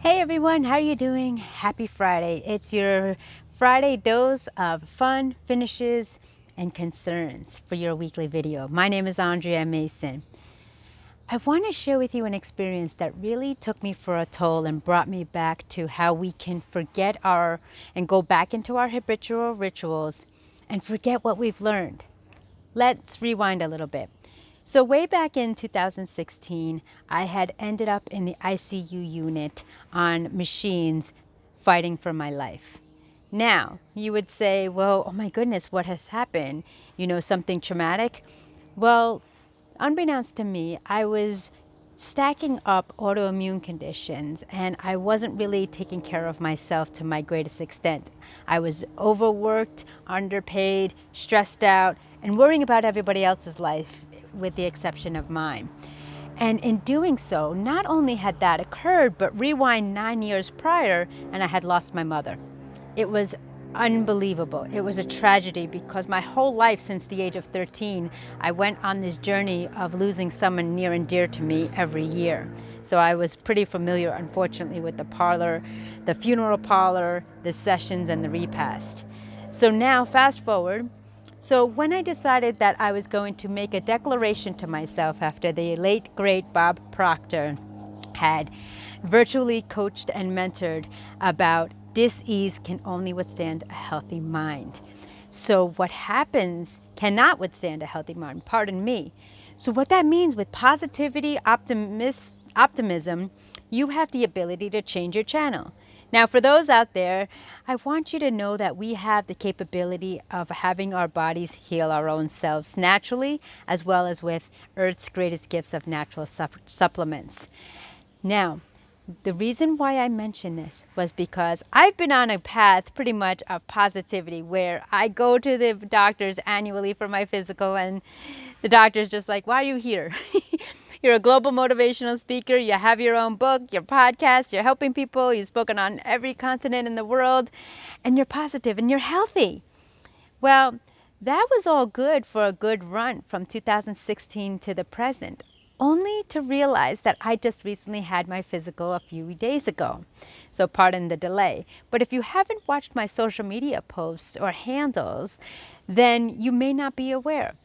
Hey everyone, how are you doing? Happy Friday. It's your Friday dose of fun, finishes, and concerns for your weekly video. My name is Andrea Mason. I want to share with you an experience that really took me for a toll and brought me back to how we can forget and go back into our habitual rituals and forget what we've learned. Let's rewind a little bit. So way back in 2016, I had ended up in the ICU unit on machines fighting for my life. Now, you would say, well, oh my goodness, what has happened? Something traumatic? Well, unbeknownst to me, I was stacking up autoimmune conditions and I wasn't really taking care of myself to my greatest extent. I was overworked, underpaid, stressed out, and worrying about everybody else's life with the exception of mine. And in doing so, not only had that occurred, but rewind 9 years prior, and I had lost my mother. It was unbelievable. It was a tragedy because my whole life since the age of 13, I went on this journey of losing someone near and dear to me every year. So I was pretty familiar, unfortunately, with the parlor, the funeral parlor, the sessions, and the repast. So now, fast forward. So when I decided that I was going to make a declaration to myself after the late, great Bob Proctor had virtually coached and mentored about dis-ease can only withstand a healthy mind. So what happens cannot withstand a healthy mind, pardon me. So what that means with positivity, optimism, you have the ability to change your channel. Now, for those out there, I want you to know that we have the capability of having our bodies heal our own selves naturally, as well as with Earth's greatest gifts of natural supplements. Now, the reason why I mention this was because I've been on a path pretty much of positivity where I go to the doctors annually for my physical and the doctor's just like, why are you here? You're a global motivational speaker. You have your own book, your podcast. You're helping people. You've spoken on every continent in the world. And you're positive and you're healthy. Well, that was all good for a good run from 2016 to the present, only to realize that I just recently had my physical a few days ago. So pardon the delay. But if you haven't watched my social media posts or handles, then you may not be aware.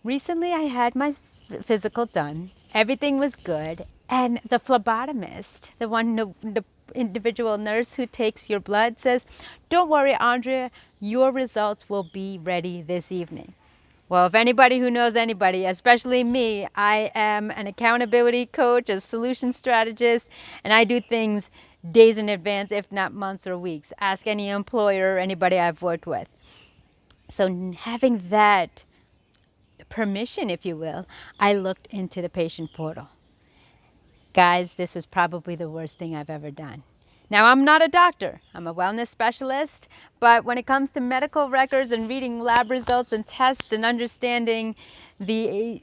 Recently, I had my physical done. Everything was good. And the phlebotomist, the individual nurse who takes your blood, says, don't worry, Andrea, your results will be ready this evening. Well, if anybody who knows anybody, especially me, I am an accountability coach, a solution strategist, and I do things days in advance, if not months or weeks. Ask any employer or anybody I've worked with. So having that permission, if you will, I looked into the patient portal. Guys, this was probably the worst thing I've ever done. Now, I'm not a doctor. I'm a wellness specialist. But when it comes to medical records and reading lab results and tests and understanding the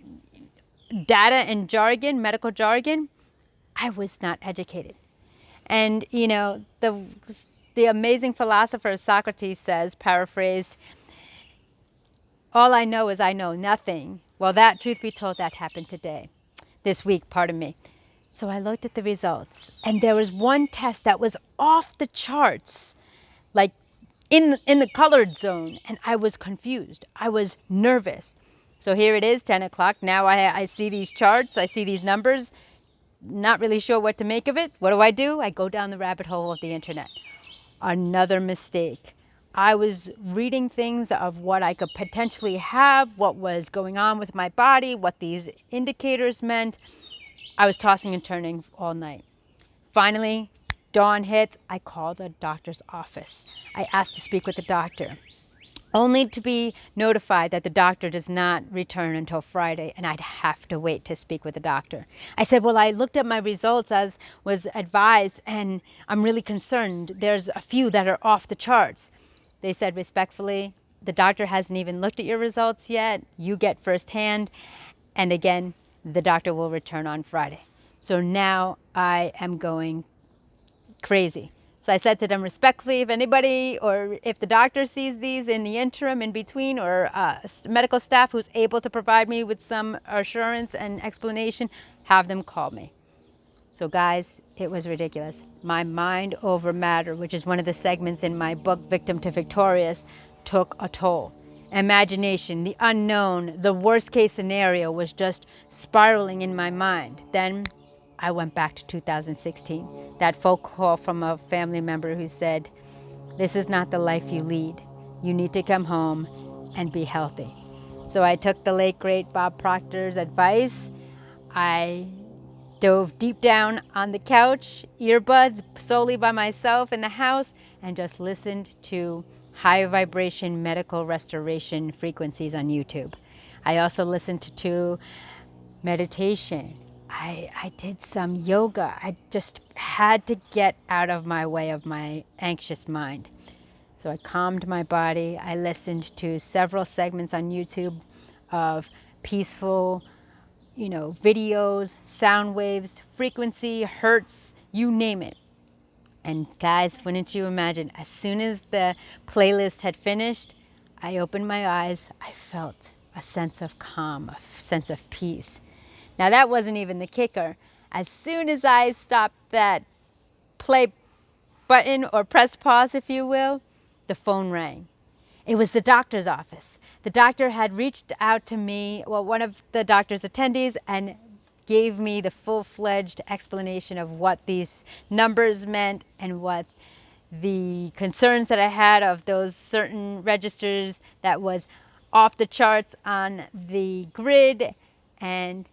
data and jargon, medical jargon, I was not educated. And, the amazing philosopher Socrates says, paraphrased, all I know is I know nothing. Well, that, truth be told, that happened this week, pardon me. So I looked at the results, and there was one test that was off the charts, like in the colored zone, and I was confused. I was nervous. So here it is, 10 o'clock. Now I see these charts, I see these numbers, not really sure what to make of it. What do? I go down the rabbit hole of the internet. Another mistake. I was reading things of what I could potentially have, what was going on with my body, what these indicators meant. I was tossing and turning all night. Finally, dawn hits. I called the doctor's office. I asked to speak with the doctor, only to be notified that the doctor does not return until Friday, and I'd have to wait to speak with the doctor. I said, well, I looked at my results as was advised, and I'm really concerned. There's a few that are off the charts. They said respectfully, the doctor hasn't even looked at your results yet. You get firsthand. And again, the doctor will return on Friday. So now I am going crazy. So I said to them respectfully, if anybody or if the doctor sees these in the interim in between or medical staff who's able to provide me with some assurance and explanation, have them call me. So guys, It was ridiculous. My mind over matter, which is one of the segments in my book, Victim to Victorious, took a toll. Imagination, the unknown, the worst case scenario was just spiraling in my mind. Then I went back to 2016. That phone call from a family member who said, "This is not the life you lead. You need to come home and be healthy." So I took the late great Bob Proctor's advice. I dove deep down on the couch, earbuds solely by myself in the house, and just listened to high vibration medical restoration frequencies on YouTube. I also listened to meditation. I did some yoga. I just had to get out of my way of my anxious mind. So I calmed my body. I listened to several segments on YouTube of peaceful, videos, sound waves, frequency, hertz, you name it. And guys, wouldn't you imagine, as soon as the playlist had finished, I opened my eyes, I felt a sense of calm, a sense of peace. Now that wasn't even the kicker. As soon as I stopped that play button or pressed pause, if you will, the phone rang. It was the doctor's office. The doctor had reached out to me, one of the doctor's attendees, and gave me the full-fledged explanation of what these numbers meant and what the concerns that I had of those certain registers that was off the charts on the grid. And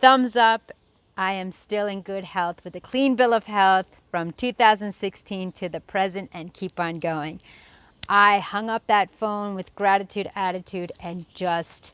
thumbs up, I am still in good health with a clean bill of health from 2016 to the present and keep on going. I hung up that phone with gratitude attitude and just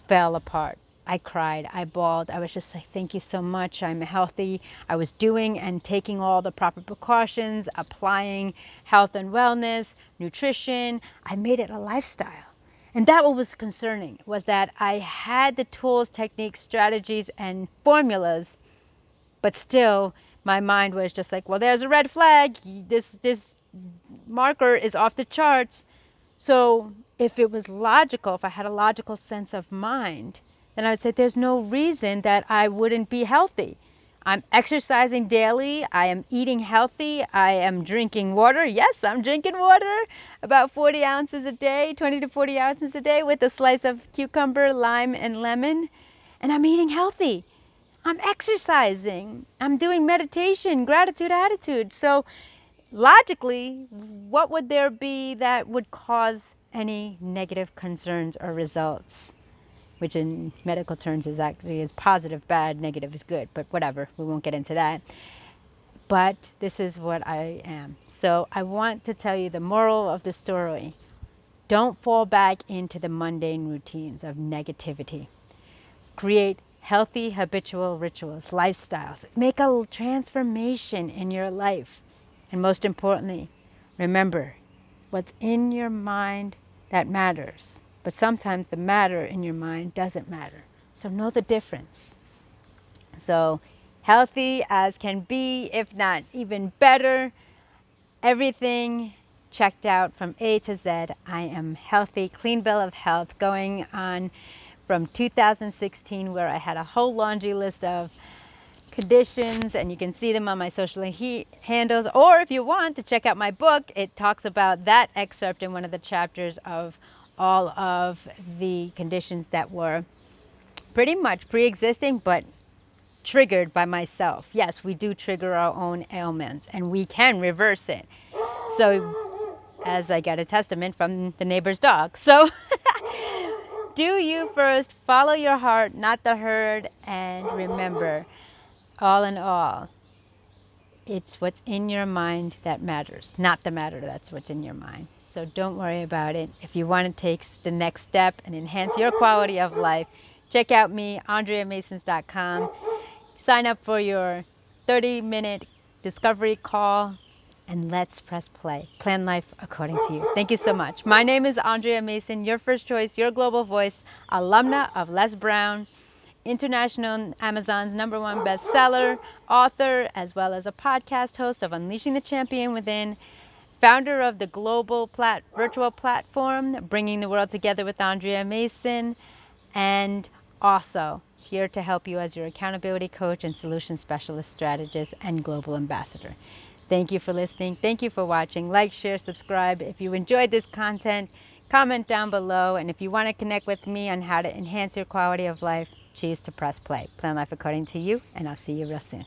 fell apart. I cried, I bawled. I was just like, thank you so much. I'm healthy. I was doing and taking all the proper precautions, applying health and wellness, nutrition. I made it a lifestyle. And that what was concerning was that I had the tools, techniques, strategies, and formulas, but still my mind was just like, well, there's a red flag. This marker is off the charts. So if it was logical, if I had a logical sense of mind, then I would say there's no reason that I wouldn't be healthy. I'm exercising daily. I am eating healthy. I am drinking water. Yes, I'm drinking water, about 40 ounces a day, 20 to 40 ounces a day with a slice of cucumber, lime, and lemon. And I'm eating healthy. I'm exercising. I'm doing meditation, gratitude attitude. So logically, what would there be that would cause any negative concerns or results? Which in medical terms is actually is positive, bad, negative is good, but whatever, we won't get into that. But this is what I am. So I want to tell you the moral of the story. Don't fall back into the mundane routines of negativity. Create healthy habitual rituals, lifestyles. Make a transformation in your life. And most importantly, remember, what's in your mind that matters. But sometimes the matter in your mind doesn't matter. So know the difference. So healthy as can be, if not even better. Everything checked out from A to Z. I am healthy, clean bill of health, going on from 2016, where I had a whole laundry list of conditions, and you can see them on my social handles. Or if you want to check out my book, it talks about that excerpt in one of the chapters of all of the conditions that were pretty much pre-existing but triggered by myself. Yes, we do trigger our own ailments and we can reverse it. So, as I got a testament from the neighbor's dog. So do you first, follow your heart, not the herd, and remember, all in all, it's what's in your mind that matters, not the matter that's what's in your mind. So don't worry about it. If you want to take the next step and enhance your quality of life, check out me, AndreaMasons.com. Sign up for your 30-minute discovery call, and let's press play. Plan life according to you. Thank you so much. My name is Andrea Mason, your first choice, your global voice, alumna of Les Brown, international Amazon's #1 bestseller, author, as well as a podcast host of Unleashing the Champion Within, founder of the global virtual platform, Bringing the World Together with Andrea Mason, and also here to help you as your accountability coach and solution specialist, strategist, and global ambassador. Thank you for listening. Thank you for watching. Like, share, subscribe. If you enjoyed this content, comment down below. And if you want to connect with me on how to enhance your quality of life, choose to press play. Plan life according to you, and I'll see you real soon.